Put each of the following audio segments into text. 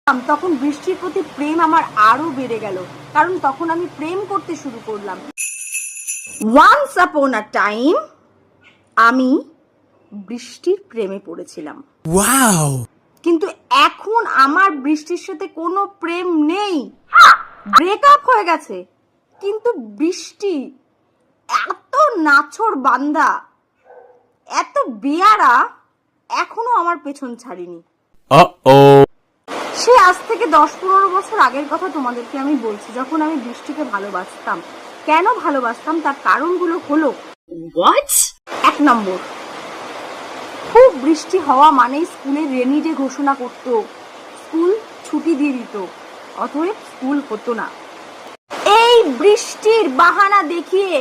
তখন বৃষ্টির প্রতি প্রেম আমার আরো বেড়ে গেল, কারণ তখন আমি প্রেম করতে শুরু করলাম। ওয়ান্স আপন আ টাইম আমি বৃষ্টির প্রেমে পড়েছিলাম। ওয়াও! কিন্তু এখন আমার বৃষ্টির সাথে কোনো প্রেম নেই, ব্রেকআপ হয়ে গেছে। কিন্তু বৃষ্টি এত নাছোড় বান্দা, এত বেয়ারা, এখনো আমার পেছন ছাড়িনি। সে আজ থেকে 10-15 বছর আগের কথা তোমাদেরকে আমি বলছি, যখন আমি বৃষ্টিকে ভালোবাসতাম। কেন ভালোবাসতাম তার কারণগুলো হলো, এক নম্বর, খুব বৃষ্টি হওয়া মানেই স্কুলে রেনি ডে ঘোষণা করতো, স্কুল ছুটি দিয়ে দিত, অতএব স্কুল হতো না। এই বৃষ্টির বাহানা দেখিয়ে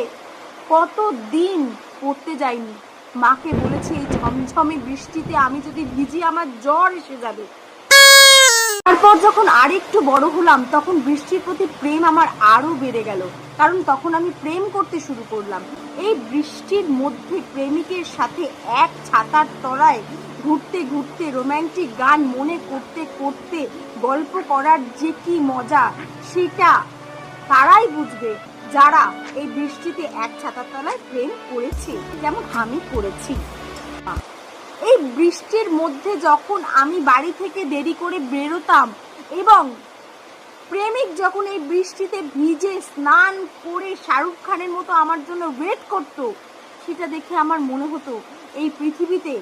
কতদিন পড়তে যাইনি। মাকে বলেছি এই ঝমঝমে বৃষ্টিতে আমি যদি ভিজি আমার জ্বর এসে যাবে। তারপর যখন আরেকটু বড় হলাম, তখন বৃষ্টির প্রতি প্রেম আমার আরো বেড়ে গেল, কারণ তখন আমি প্রেম করতে শুরু করলাম। এই বৃষ্টির মধ্যে প্রেমিকের সাথে এক ছাতার তলায় ঘুরতে ঘুরতে, রোমান্টিক গান মনে করতে করতে গল্প করার যে কি মজা, সেটা তারাই বুঝবে যারা এই বৃষ্টিতে এক ছাতার তলায় প্রেম করেছে, যেমন আমি করেছি। এই বৃষ্টির মধ্যে যখন আমি বাড়ি থেকে দেরি করে বেরোতাম এবং প্রেমিক যখন এই বৃষ্টিতে ভিজে স্নান করে শাহরুখ খানের মতো আমার জন্য ওয়েট করত, সেটা দেখে আমার মনে হতো এই পৃথিবীতে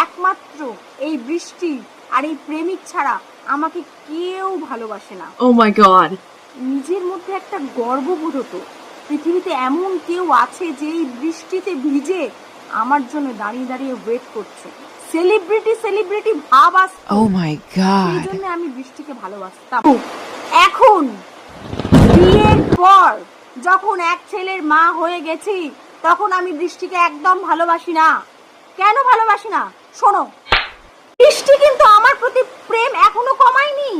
একমাত্র এই বৃষ্টি আর এই প্রেমিক ছাড়া আমাকে কেউ ভালোবাসে না। Oh my god! নিজের মধ্যে একটা গর্ববোধ হতো, পৃথিবীতে এমন কেউ আছে যে এই বৃষ্টিতে ভিজে আমার জন্য দাঁড়িয়ে দাঁড়িয়ে ওয়েট করছে। সেলিব্রিটি ভাব আসতো। Oh my god! সেই জন্য আমি বৃষ্টিকে ভালোবাসতাম। এখন বিয়ের পর যখন এক ছেলের মা হয়ে গেছি, তখন আমি বৃষ্টিকে একদম ভালোবাসি না। কেন ভালোবাসি না শোনো, বৃষ্টি কিন্তু আমার প্রতি প্রেম এখনো কমায়নি।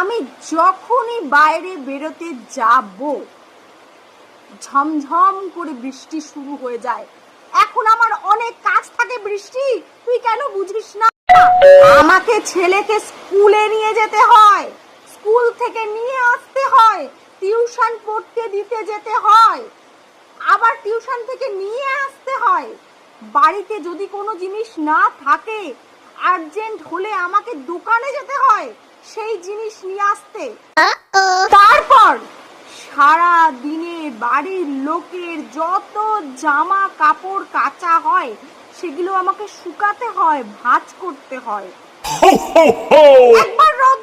আমি যখনই বাইরে বেরোতে যাব, ঝমঝম করে বৃষ্টি শুরু হয়ে যায়। এখন আমার অনেক কাজ থাকে, বৃষ্টি তুই কেন বুঝিস না? আমাকে ছেলেকে স্কুলে নিয়ে যেতে হয়, স্কুল থেকে নিয়ে আসতে হয়, টিউশন পড়তে দিতে যেতে হয়, আবার টিউশন থেকে নিয়ে আসতে হয়। বাড়িতে যদি কোনো জিনিস না থাকে, আর্জেন্ট হলে আমাকে দোকানে যেতে হয় সেই জিনিস নিয়ে আসতে। তারপর সারা দিনে বাড়ির লোকের যত জামা কাপড় কাচা হয় সেগুলো আমাকে শুকাতে হয়, ভাঁজ করতে হয়। একবার রোদ